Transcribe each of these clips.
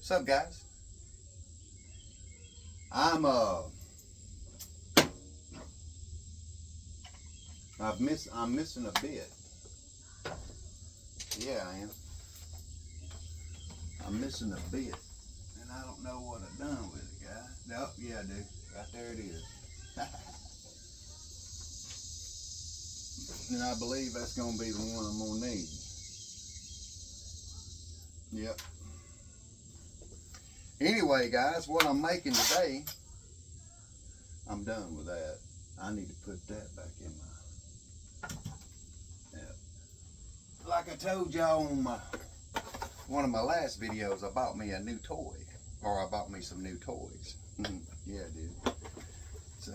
What's up, guys? I'm missing a bit. Yeah, I am. I'm missing a bit, and I don't know what I've done with it, guys. Nope, yeah, I do. Right there it is. And I believe that's gonna be the one I'm gonna need. Yep. Anyway, guys, what I'm making today, I'm done with that. I need to put that back in my. Yeah. Like I told y'all on one of my last videos, I bought me a new toy, or I bought me some new toys. Yeah, I did. So,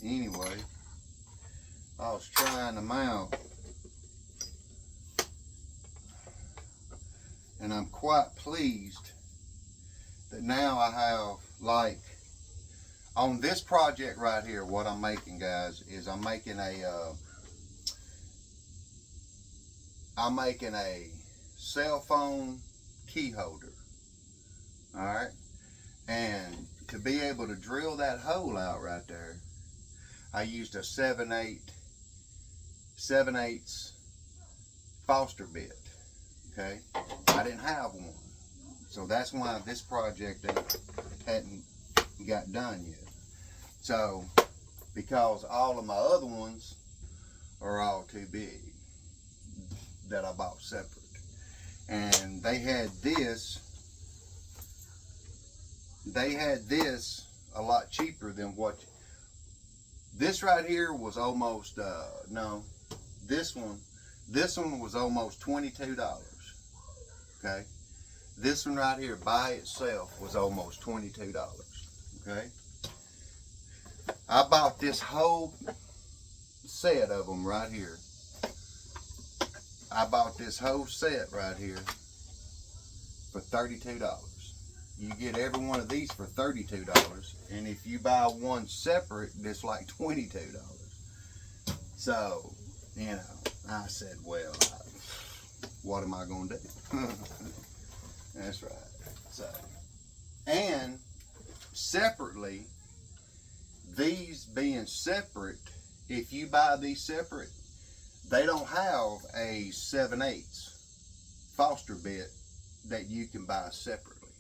anyway, I was trying them out, and I'm quite pleased that now I have, like, on this project right here, what I'm making, guys, is I'm making a cell phone key holder. All right, and to be able to drill that hole out right there, I used a 7/8 Foster bit. Okay, I didn't have one, so that's why this project hadn't got done yet. So, because all of my other ones are all too big that I bought separate, and they had this a lot cheaper than what this right here was. Almost no, this one was almost $22. Okay, this one right here by itself was almost $22. Okay, I bought this whole set of them right here. I bought this whole set right here for $32. You get every one of these for $32, and if you buy one separate, it's like $22. So, you know, I said, well, what am I going to do? That's right. So, and separately, these being separate, if you buy these separate, they don't have a 7/8 Foster bit that you can buy separately.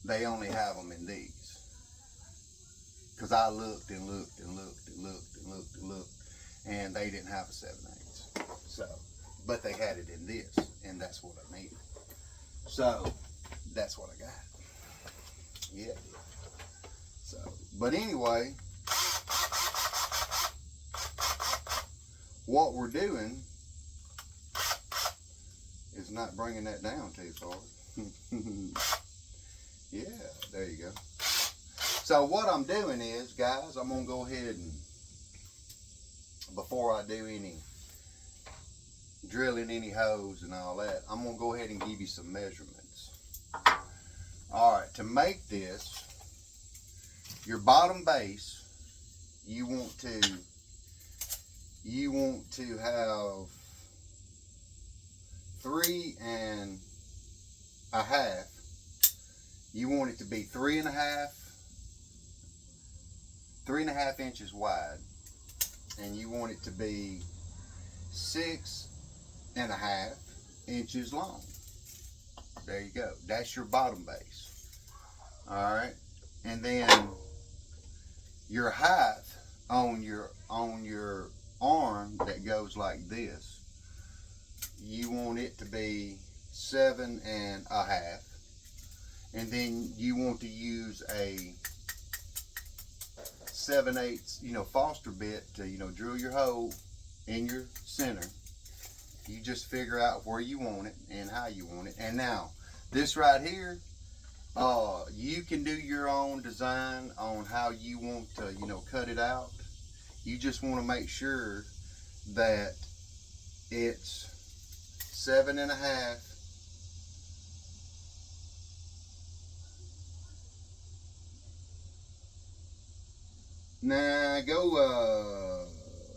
They only have them in these. Because I looked and looked and looked and looked and looked and looked, and they didn't have a 7/8. So, but they had it in this, and that's what I needed. So, that's what I got. Yeah. So, but anyway, what we're doing is not bringing that down too far. Yeah, there you go. So what I'm doing is, guys, I'm going to go ahead and, before I do any drilling any holes and all that, I'm going to go ahead and give you some measurements. All right, to make this, your bottom base, you want to have 3.5. You want it to be 3.5 inches wide, and you want it to be 6.5 inches long. There you go. That's your bottom base. All right, and then your height on your arm that goes like this, you want it to be 7.5, and then you want to use a 7/8 Foster bit to drill your hole in your center. You just figure out where you want it and how you want it. And now this right here, you can do your own design on how you want to cut it out. You just want to make sure that it's 7.5. Nah, go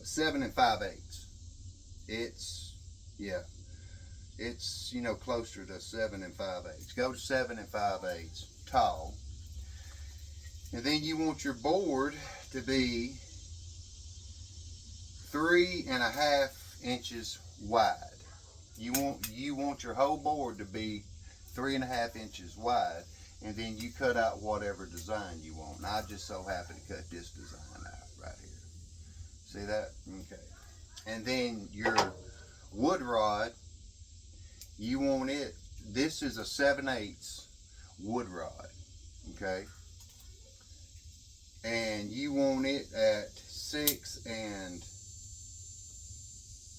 7 5/8. It's, yeah. it's, you know, closer to 7 5/8. Go to 7 5/8 tall. And then you want your board to be 3.5 inches wide. You want your whole board to be 3.5 inches wide, and then you cut out whatever design you want. And I just so happen to cut this design out right here. See that? Okay. And then your wood rod, you want it, this is a 7/8 wood rod, okay? And you want it at 6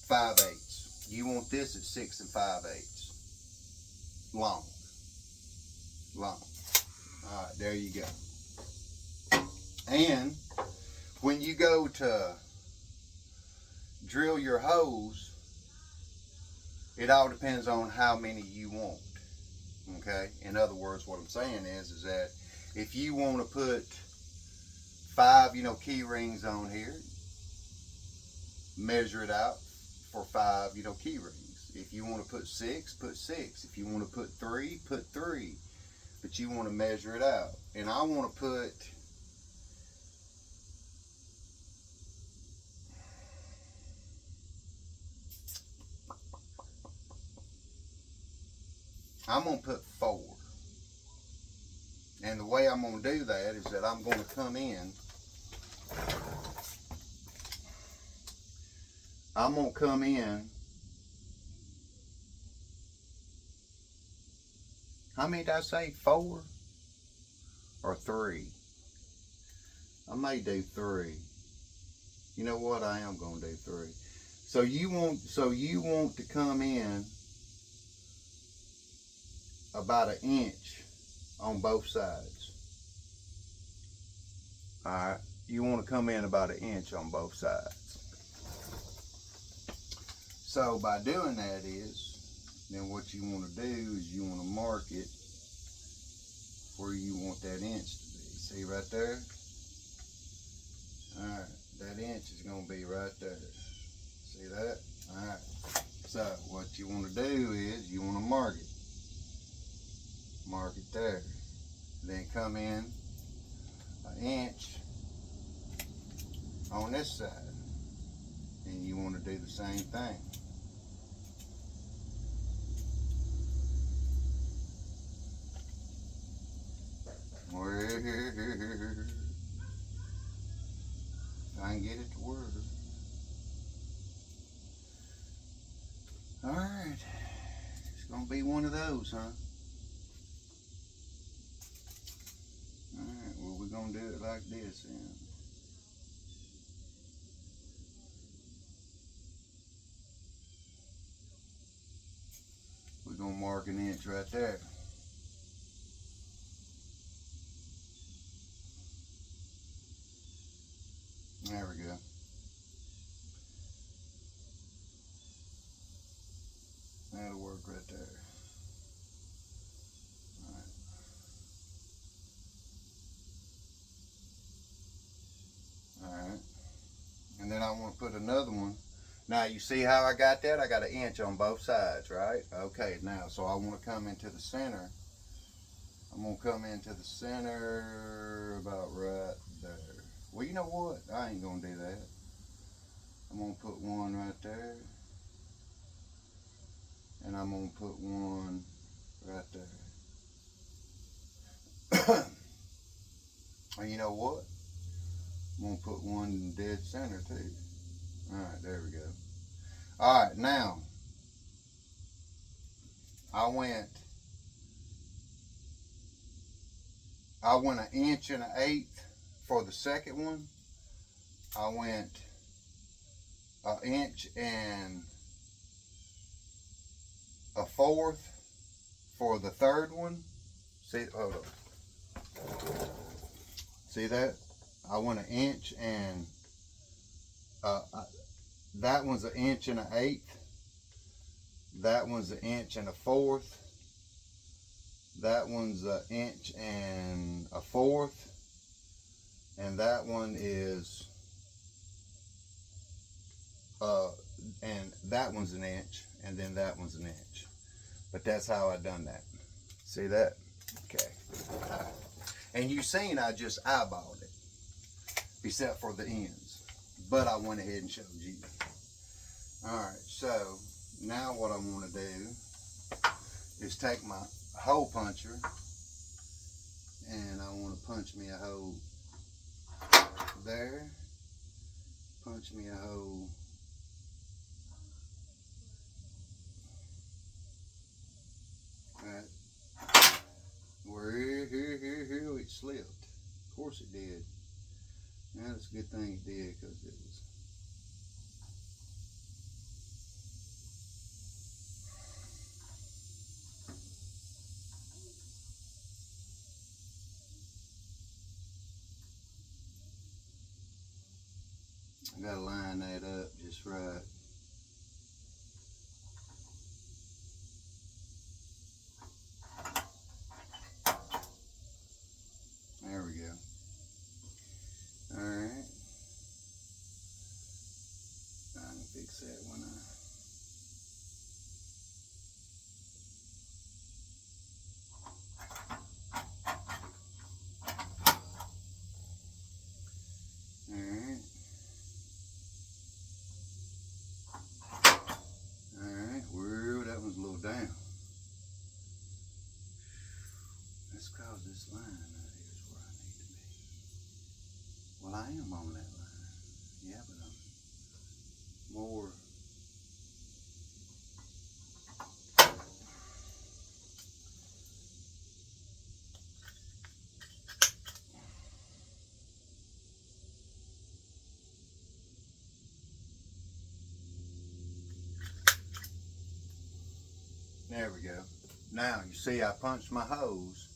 5/8. You want this at 6 5/8. Long. All right, there you go. And when you go to drill your holes, it all depends on how many you want. Okay? In other words, what I'm saying is that if you want to put 5, you know, key rings on here, measure it out for 5, you know, key rings. If you want to put 6, put 6. If you want to put 3, put 3. But you want to measure it out. And I want to put, I'm going to put 4. And the way I'm going to do that is that I'm going to come in. I'm going to come in. How many did I say? 4 or 3? I may do 3. You know what? I am going to do 3. So you want to come in about 1 inch on both sides. All right. You want to come in about 1 inch on both sides. So by doing that then what you want to do is you want to mark it where you want that inch to be. See right there? All right, that inch is going to be right there. See that? All right. So what you want to do is you want to mark it. Mark it there. Then come in 1 inch on this side. And you want to do the same thing. I can get it to work. Alright. It's going to be one of those, huh? Alright, well, we're going to do it like this then. We're going to mark 1 inch right there. There we go. That'll work right there. Alright. And then I want to put another one. Now you see how I got that? I got 1 inch on both sides, right? Okay, now, so I want to come into the center. I'm going to come into the center about right there. Well, you know what? I ain't going to do that. I'm going to put one right there. And I'm going to put one right there. And you know what? I'm going to put one in dead center too. Alright, there we go. Alright, now, I went 1 inch and 1/8 for the second one. I went 1 inch and 1/4 for the third one. See, hold on. See that? I went 1 inch and that one's 1 inch and 1/8. That one's 1 inch and 1/4. That one's 1 inch and 1/4. And that one is and that one's 1 inch, and then that one's 1 inch. But that's how I done that. See that? Okay. All right. And you seen I just eyeballed it, except for the ends. But I went ahead and showed you. Alright, so now what I want to do is take my hole puncher and I want to punch me a hole there, punch me a hole right where here it slipped. Of course it did. Now it's a good thing it did, because it was. I gotta line that up just right. There we go. Alright. I can fix that when Alright. Alright, whoa, that one's a little down. That's because this line right here is where I need to be. Well, I am on that line. Yeah, but I'm more. There we go. Now, you see I punched my holes.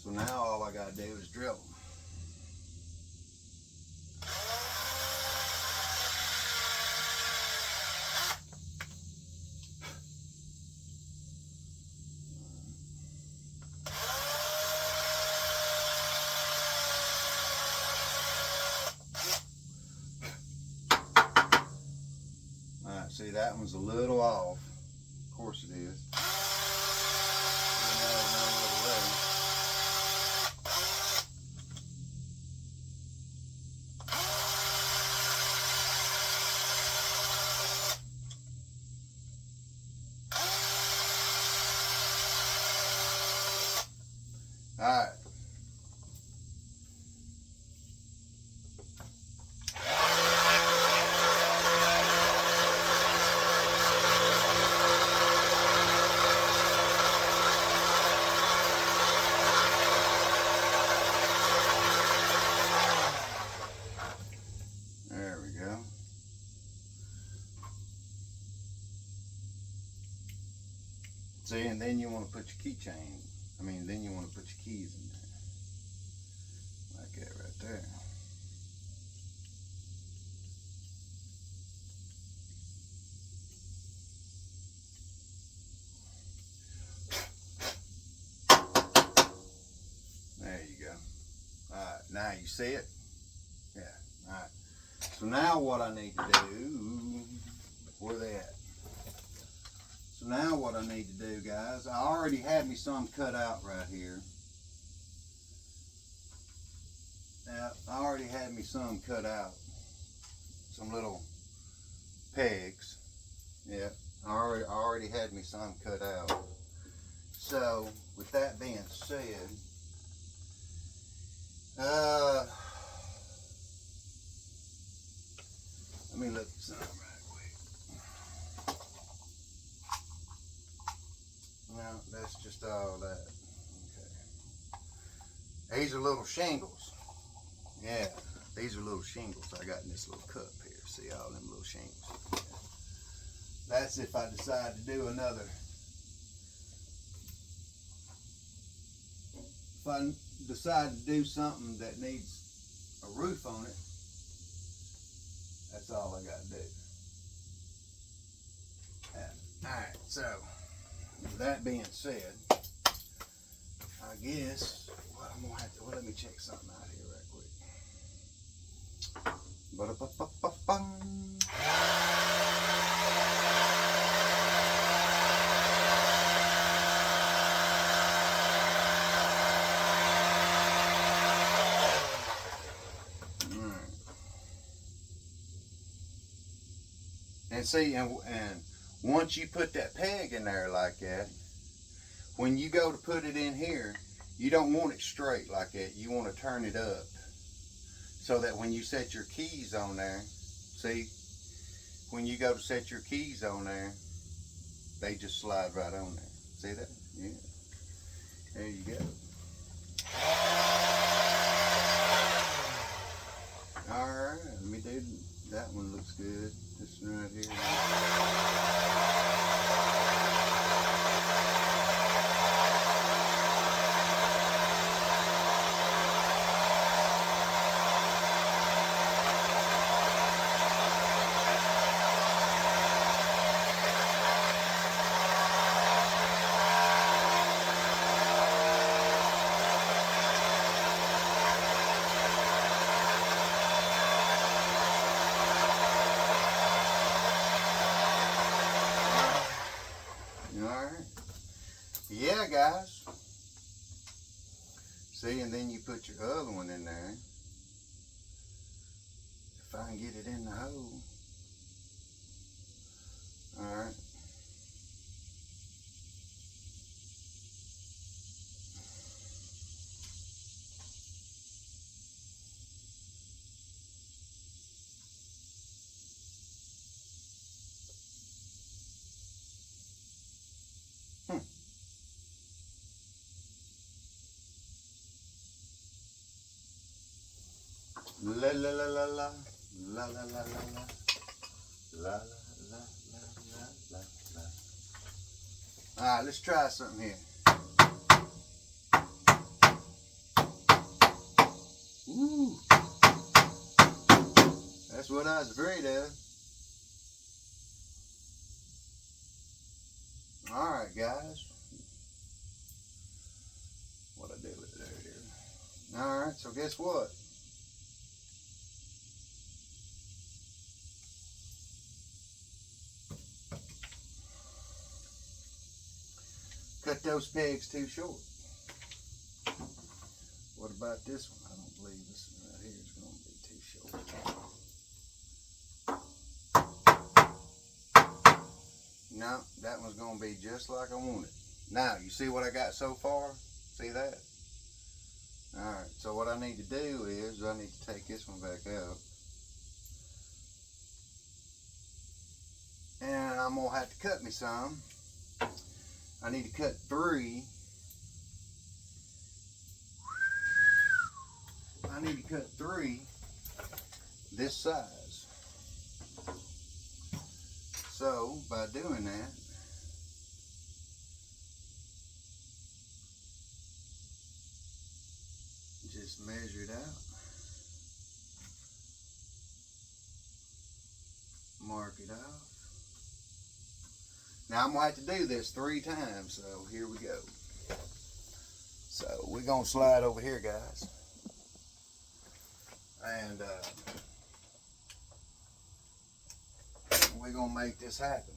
So now all I gotta do is drill them. Alright, see that one's a little off. Of course it is. Alright. There we go. See, and then you want to put your keychain. Then you want to put your keys in there. Like that right there. There you go. Alright, now you see it? Yeah, alright. So now what I need to do, where they at? So now what I need to do, guys, I already had me some cut out right here. Now, I already had me some cut out. Some little pegs. Yeah, I already had me some cut out. So, with that being said, let me look at some right quick. No, that's just all that. Okay. These are little shingles. Yeah, these are little shingles I got in this little cup here. See all them little shingles? Yeah. That's if I decide to do another. If I decide to do something that needs a roof on it, that's all I got to do. Alright, so with that being said, I guess what I'm gonna have to, well, let me check something out here right quick. Ba-da-ba-ba-ba-bum. And see, and once you put that peg in there like that, when you go to put it in here, you don't want it straight like that. You want to turn it up so that when you set your keys on there, see, when you go to set your keys on there, they just slide right on there. See that? Yeah. There you go. Alright, let me do that one. Looks good. This one right here. Alright. Yeah, guys. See, and then you put your other one in there. If I can get it in the hole. Alright. La la la la la la la la la la la la la la la la. Alright, let's try something here. Ooh. That's what I was afraid of. Alright, guys. What I do with it there. Alright, so guess what? Cut those pegs too short. What about this one? I don't believe this one right here is going to be too short. No, that one's going to be just like I want it. Now, you see what I got so far? See that? Alright, so what I need to do is I need to take this one back out. And I'm going to have to cut me some. I need to cut 3. I need to cut 3 this size. So by doing that, just measure it out. Mark it off. Now I'm going to have to do this 3 times, so here we go. So we're going to slide over here, guys. And we're going to make this happen.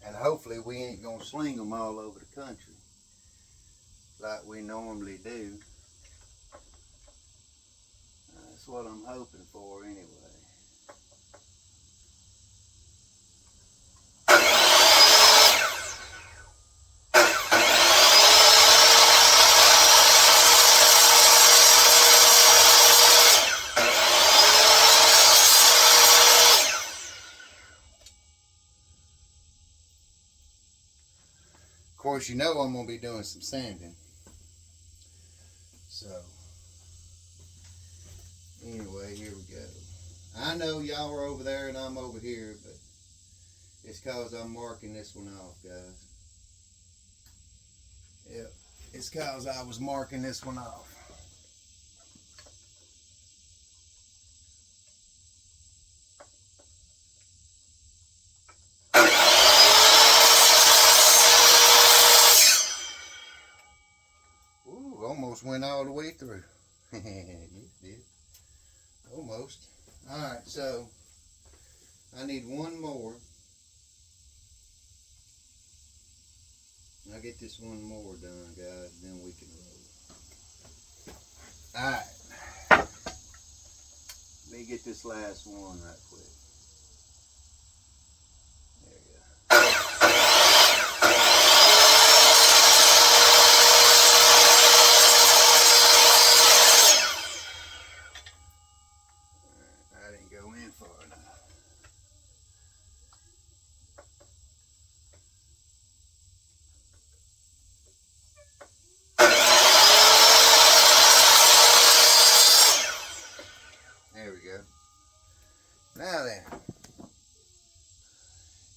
And hopefully we ain't going to sling them all over the country like we normally do. That's what I'm hoping for anyway. Of course, you know I'm going to be doing some sanding. So, anyway, here we go. I know y'all are over there and I'm over here, but it's because I'm marking this one off, guys. Yep, it's because I was marking this one off. Ooh, almost went all the way through. It did. Almost. Alright, so I need one more. I'll get this one more done, guys, then we can roll. Alright. Let me get this last one right quick.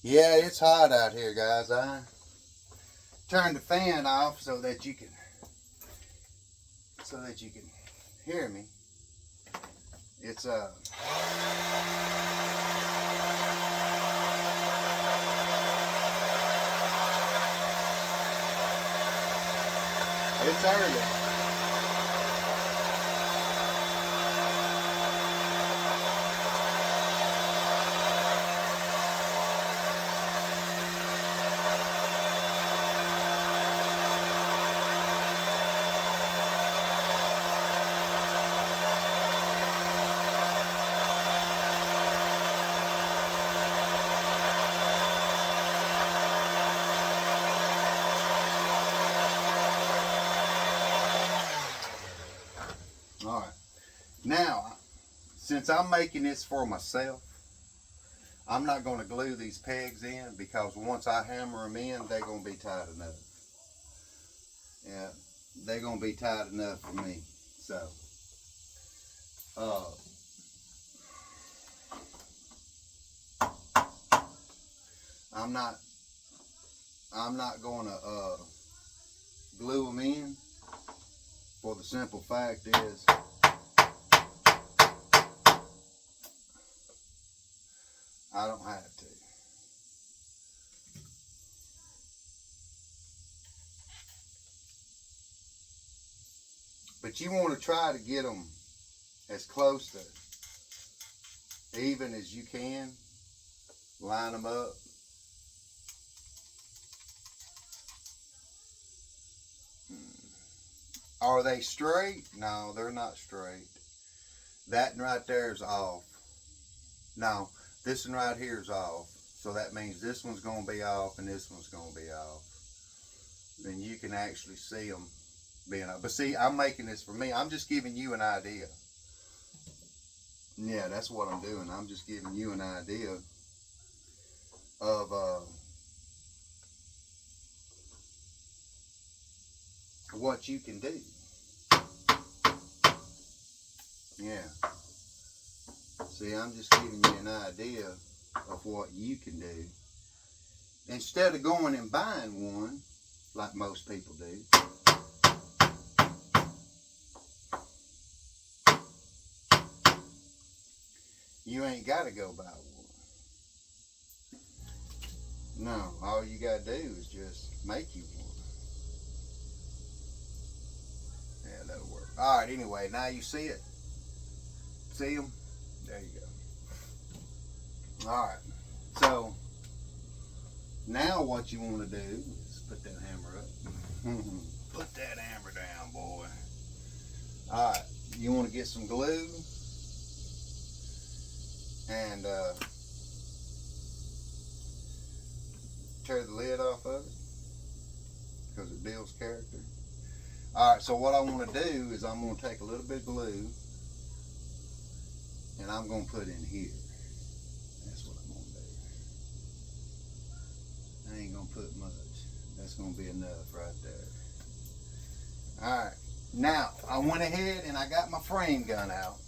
Yeah, it's hot out here, guys. I turned the fan off so that you can hear me. It's it's early. All right. Now, since I'm making this for myself, I'm not going to glue these pegs in because once I hammer them in, they're going to be tight enough. Yeah, they're going to be tight enough for me. So, I'm not going to glue them in, for the simple fact is I don't have to. But you want to try to get them as close to even as you can. Line them up. Are they straight? No, they're not straight. That one right there is off. No, this one right here is off. So that means this one's going to be off and this one's going to be off. Then you can actually see them being off. But see, I'm making this for me. I'm just giving you an idea. Yeah, that's what I'm doing. I'm just giving you an idea of what you can do. Yeah. See, I'm just giving you an idea of what you can do. Instead of going and buying one, like most people do, you ain't got to go buy one. No, all you got to do is just make you one. Yeah, that'll work. All right, anyway, now you see it. See them? There you go. All right. So, now what you want to do is put that hammer up. Put that hammer down, boy. All right. You want to get some glue and tear the lid off of it because it builds character. All right. So what I want to do is I'm going to take a little bit of glue and I'm going to put in here. That's what I'm going to do. I ain't going to put much. That's going to be enough right there. All right. Now, I went ahead and I got my frame gun out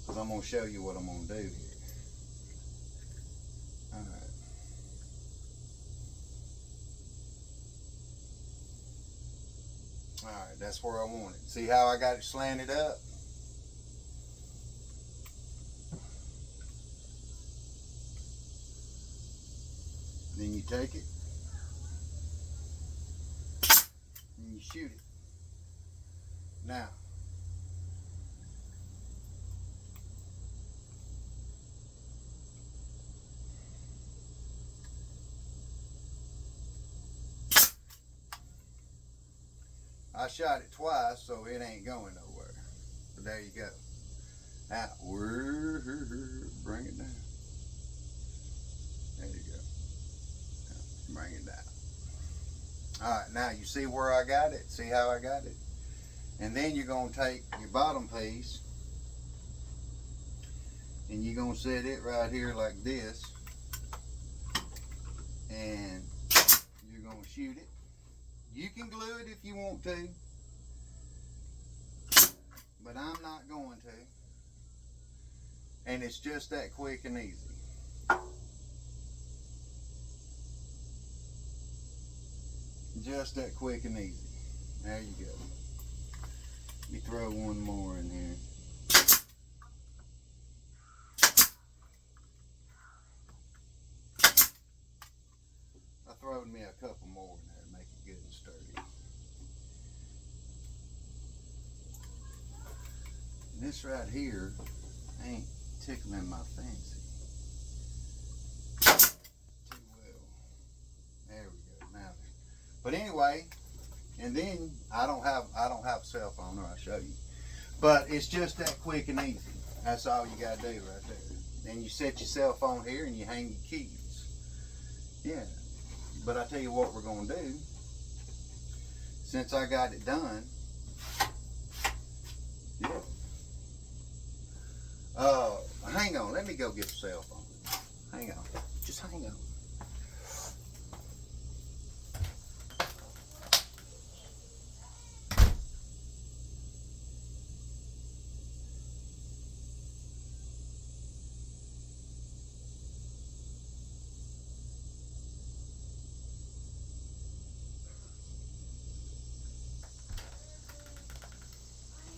because I'm going to show you what I'm going to do here. All right. All right, that's where I want it. See how I got it slanted up? Then you take it and you shoot it. Now, I shot it twice, so it ain't going nowhere. But there you go. Now, bring it down. There you go. Now, bring it down. All right, now you see where I got it? See how I got it? And then you're going to take your bottom piece and you're going to set it right here like this. And you're going to shoot it. You can glue it if you want to, but I'm not going to. And it's just that quick and easy. Just that quick and easy. There you go. Let me throw one more in here. I throwed me a couple more in there to make it good and sturdy. And this right here ain't tickling my fancy too well. There we go. Now then. But anyway, and then I don't have a cell phone, or I'll show you. But it's just that quick and easy. That's all you gotta do right there. Then you set your cell phone here and you hang your keys. Yeah. But I tell you what we're gonna do. Since I got it done, yeah. Hang on, let me go get the cell phone. Hang on. Just hang on.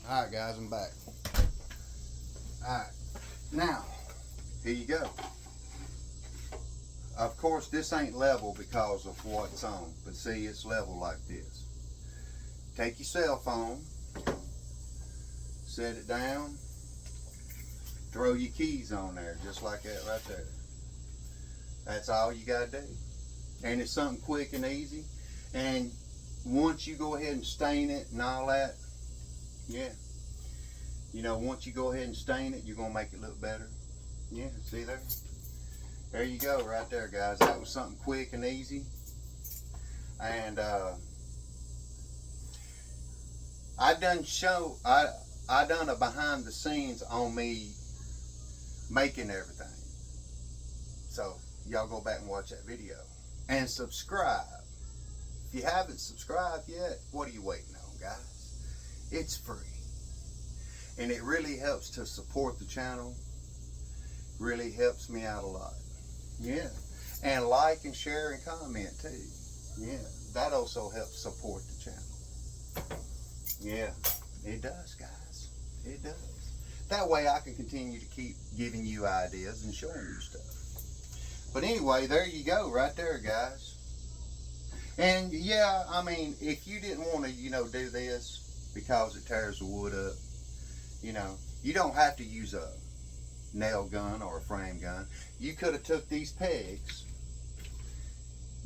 Alright guys, I'm back. Alright, now, here you go. Of course this ain't level because of what's on, but see, it's level like this. Take your cell phone, set it down, throw your keys on there, just like that right there. That's all you gotta do. And it's something quick and easy. And once you go ahead and stain it and all that, yeah. You know, once you go ahead and stain it, you're going to make it look better. Yeah, see there? There you go, right there, guys. That was something quick and easy. And I done a behind the scenes on me making everything. So, y'all go back and watch that video. And subscribe. If you haven't subscribed yet, what are you waiting on, guys? It's free. And it really helps to support the channel. Really helps me out a lot. Yeah. And like and share and comment too. Yeah. That also helps support the channel. Yeah. It does, guys. It does. That way I can continue to keep giving you ideas and showing you stuff. But anyway, there you go right there, guys. And yeah, I mean, if you didn't want to, you know, do this because it tears the wood up, you know, you don't have to use a nail gun or a frame gun. You could have took these pegs.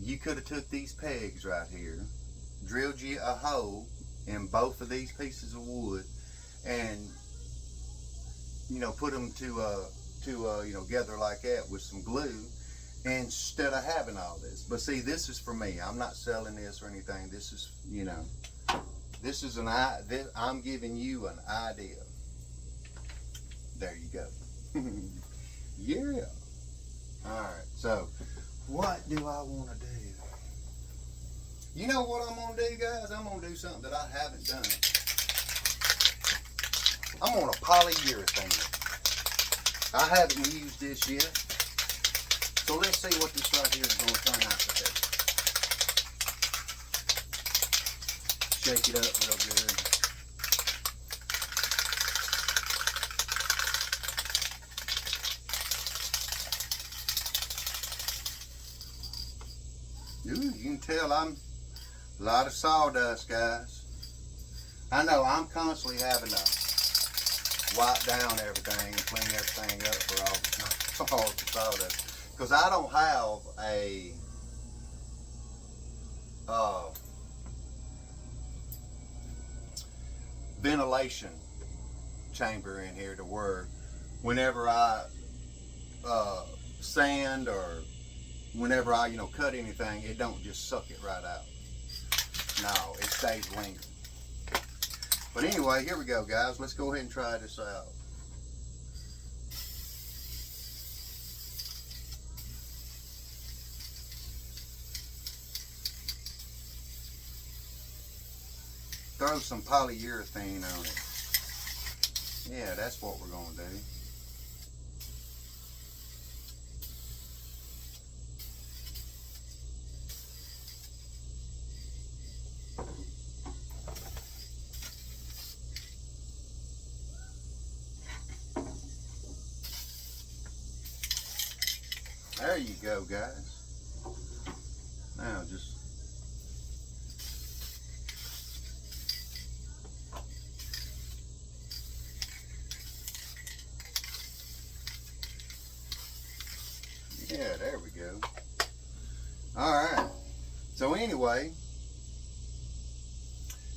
You could have took these pegs right here, drilled you a hole in both of these pieces of wood, and you know, put them to you know, together like that with some glue, instead of having all this. But see, this is for me. I'm not selling this or anything. This is, you know, this is I'm giving you an idea. There you go. Yeah. Alright, so what do I want to do? You know what I'm going to do, guys? I'm going to do something that I haven't done. I'm on a polyurethane. I haven't used this yet. So let's see what this right here is going to turn out to be. Shake it up real good. Ooh, you can tell I'm a lot of sawdust, guys. I know I'm constantly having to wipe down everything and clean everything up for all the sawdust. Because I don't have a ventilation chamber in here to where whenever I sand or whenever I, you know, cut anything, it don't just suck it right out. No, it stays lingering. But anyway, here we go, guys. Let's go ahead and try this out. Throw some polyurethane on it. Yeah, that's what we're going to do. There you go, guys. Now just yeah, there we go. All right. So anyway,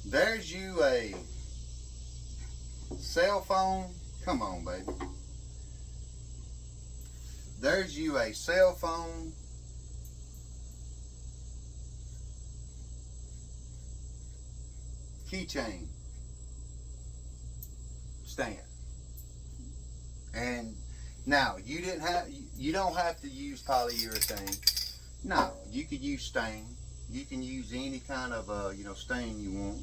there's you a cell phone. Come on, baby. There's you a cell phone keychain stand. And now you don't have to use polyurethane. No, you could use stain. You can use any kind of stain you want.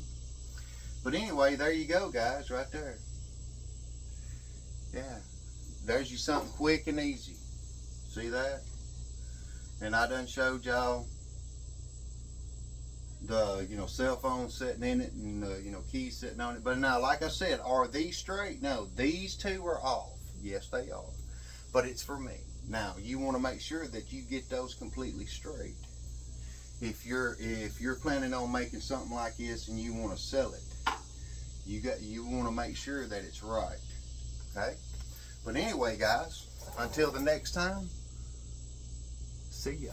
But anyway, there you go, guys, right there. Yeah, there's you something quick and easy. See that? And I done showed y'all the cell phone sitting in it and keys sitting on it. But now, like I said, are these straight? No, these two are off. Yes, they are. But it's for me. Now, you want to make sure that you get those completely straight. If you're planning on making something like this and you want to sell it, you want to make sure that it's right. Okay? But anyway, guys, until the next time, see ya.